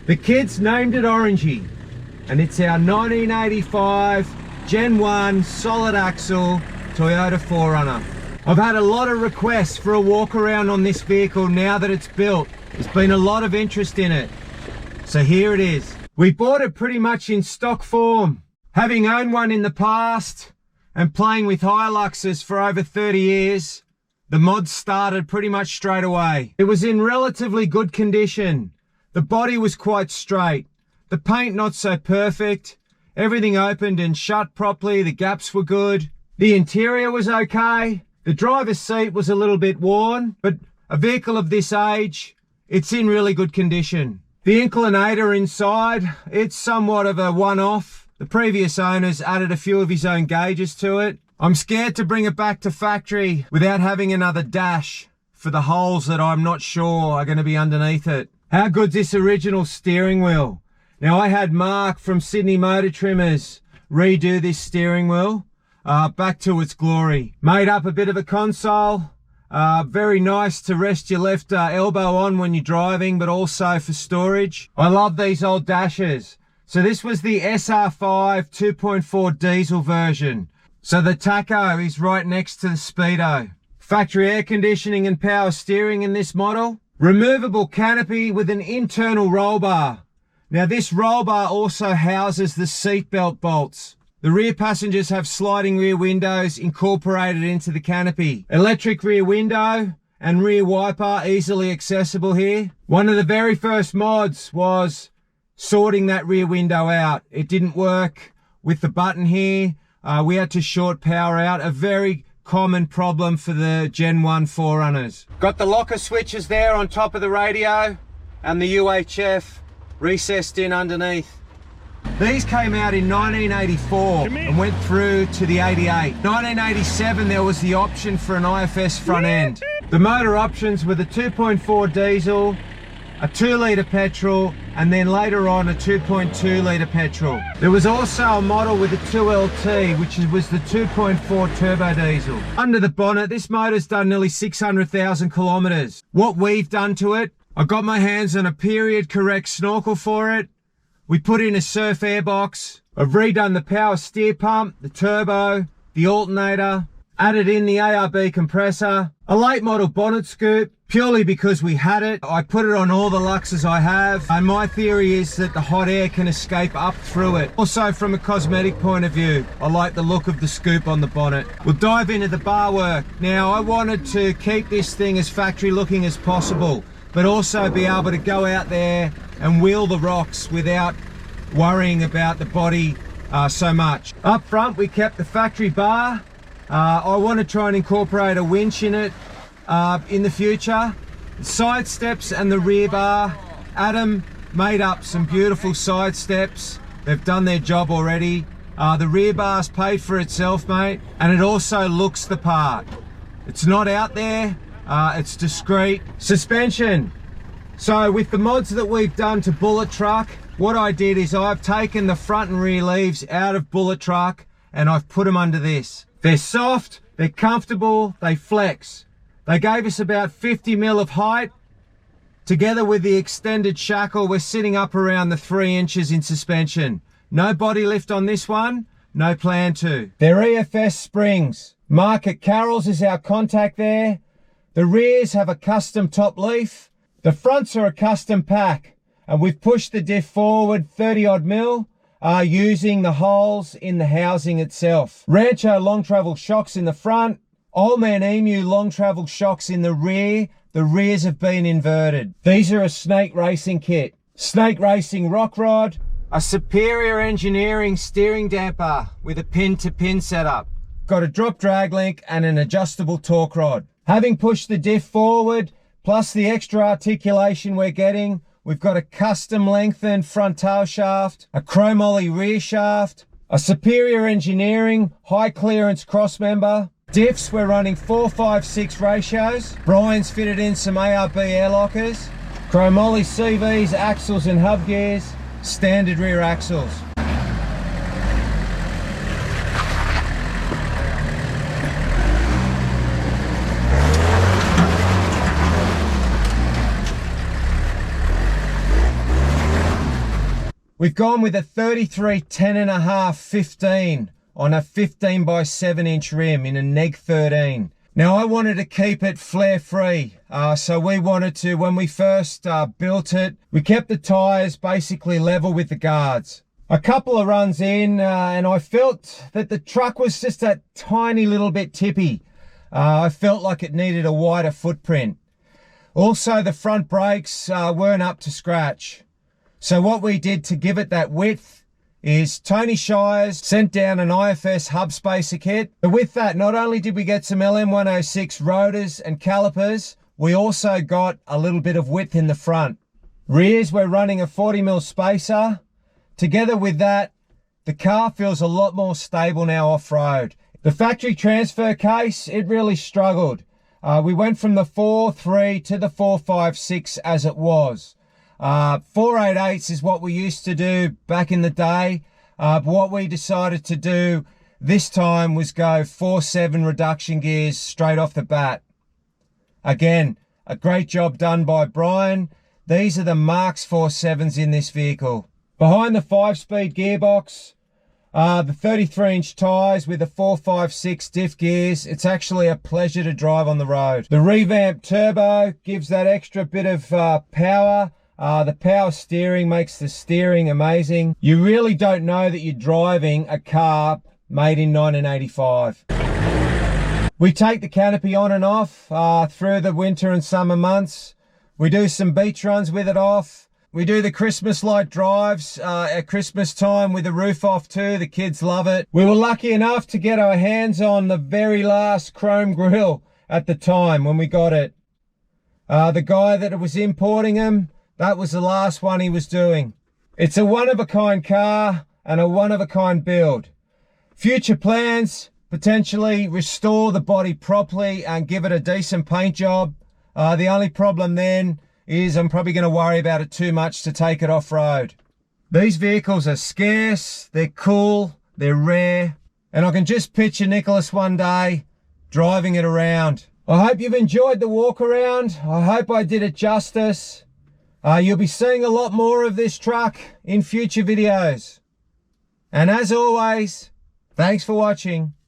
The kids named it Orangy, and it's our 1985 Gen 1 solid axle Toyota 4runner. I've had a lot of requests for a walk around on this vehicle now that it's built. There's been a lot of interest in it. So here it is. We bought it pretty much in stock form. Having owned one in the past and playing with Hiluxes for over 30 years, the mod started pretty much straight away. It was in relatively good condition. The body was quite straight. The paint not so perfect. Everything opened and shut properly. The gaps were good. The interior was okay. The driver's seat was a little bit worn, but a vehicle of this age, it's in really good condition. The inclinator inside, it's somewhat of a one-off. The previous owners added a few of his own gauges to it. I'm scared to bring it back to factory without having another dash for the holes that I'm not sure are going to be underneath it. How good's this original steering wheel? Now, I had Mark from Sydney Motor Trimmers redo this steering wheel back to its glory. Made up a bit of a console. Very nice to rest your left elbow on when you're driving, but also for storage. I love these old dashes. So this was the SR5 2.4 diesel version. So the tacho is right next to the Speedo. Factory air conditioning and power steering in this model. Removable canopy with an internal roll bar. Now this roll bar also houses the seatbelt bolts. The rear passengers have sliding rear windows incorporated into the canopy. Electric rear window and rear wiper easily accessible here. One of the very first mods was sorting that rear window out. It didn't work with the button here. We had to short power out, a very common problem for the Gen 1 4runners. Got the locker switches there on top of the radio and the UHF recessed in underneath. These came out in 1984 and went through to the 88. 1987 there was the option for an IFS front end. The motor options were the 2.4 diesel, a 2-litre petrol, and then later on a 2.2 litre petrol. There was also a model with a 2LT, which was the 2.4 turbo diesel. Under the bonnet, this motor's done nearly 600,000 kilometres. What we've done to it, I got my hands on a period correct snorkel for it. We put in a surf airbox. I've redone the power steer pump, the turbo, the alternator, added in the ARB compressor, a late model bonnet scoop, purely because we had it. I put it on all the Luxes I have, and my theory is that the hot air can escape up through it. Also, from a cosmetic point of view, I like the look of the scoop on the bonnet. We'll dive into the bar work. Now, I wanted to keep this thing as factory looking as possible, but also be able to go out there and wheel the rocks without worrying about the body so much. Up front, we kept the factory bar. I want to try and incorporate a winch in it in the future. The side steps and the rear bar, Adam made up some beautiful side steps. They've done their job already. The rear bar's paid for itself, mate, and it also looks the part. It's not out there, it's discreet. Suspension. So with the mods that we've done to Bullet Truck, what I did is I've taken the front and rear leaves out of Bullet Truck and I've put them under this. They're soft, they're comfortable, they flex. They gave us about 50 mil of height. Together with the extended shackle, we're sitting up around the 3 inches in suspension. No body lift on this one, no plan to. They're EFS springs. Market Carroll's is our contact there. The rears have a custom top leaf. The fronts are a custom pack. And we've pushed the diff forward 30 odd mil. Using the holes in the housing itself. Rancho long travel shocks in the front. Old Man Emu long travel shocks in the rear. The rears have been inverted. These are a Snake Racing kit. Snake Racing rock rod. A Superior Engineering steering damper with a pin-to-pin setup. Got a drop drag link and an adjustable torque rod. Having pushed the diff forward, plus the extra articulation we're getting, we've got a custom lengthened front tail shaft, a chromoly rear shaft, a Superior Engineering high clearance cross member. Diffs, we're running 4-5-6 ratios. Brian's fitted in some ARB air lockers. Chromoly CVs, axles and hub gears. Standard rear axles. We've gone with a 33 10.5 15 on a 15 by 7 inch rim in a neg 13. Now I wanted to keep it flare free, so we wanted to, when we first built it, we kept the tyres basically level with the guards. A couple of runs in and I felt that the truck was just a tiny little bit tippy. I felt like it needed a wider footprint. Also the front brakes weren't up to scratch. So what we did to give it that width is Tony Shires sent down an IFS hub spacer kit. But with that, not only did we get some LM106 rotors and calipers, we also got a little bit of width in the front. Rears, we're running a 40mm spacer. Together with that, the car feels a lot more stable now off-road. The factory transfer case, it really struggled. We went from the 4.3 to the 4.56 as it was. 4.88s is what we used to do back in the day. What we decided to do this time was go 4.7 reduction gears straight off the bat. Again, a great job done by Brian. These are the Marks 4.7s in this vehicle. Behind the 5-speed gearbox, the 33-inch tyres with the 4.56 diff gears. It's actually a pleasure to drive on the road. The revamped turbo gives that extra bit of power. The power steering makes the steering amazing. You really don't know that you're driving a car made in 1985. We take the canopy on and off through the winter and summer months. We do some beach runs with it off. We do the Christmas light drives at Christmas time with the roof off too. The kids love it. We were lucky enough to get our hands on the very last chrome grille at the time when we got it. The guy that was importing them, that was the last one he was doing. It's a one-of-a-kind car and a one-of-a-kind build. Future plans, potentially restore the body properly and give it a decent paint job. The only problem then is I'm probably going to worry about it too much to take it off-road. These vehicles are scarce, they're cool, they're rare, and I can just picture Nicholas one day driving it around. I hope you've enjoyed the walk around. I hope I did it justice. You'll be seeing a lot more of this truck in future videos. And as always, thanks for watching.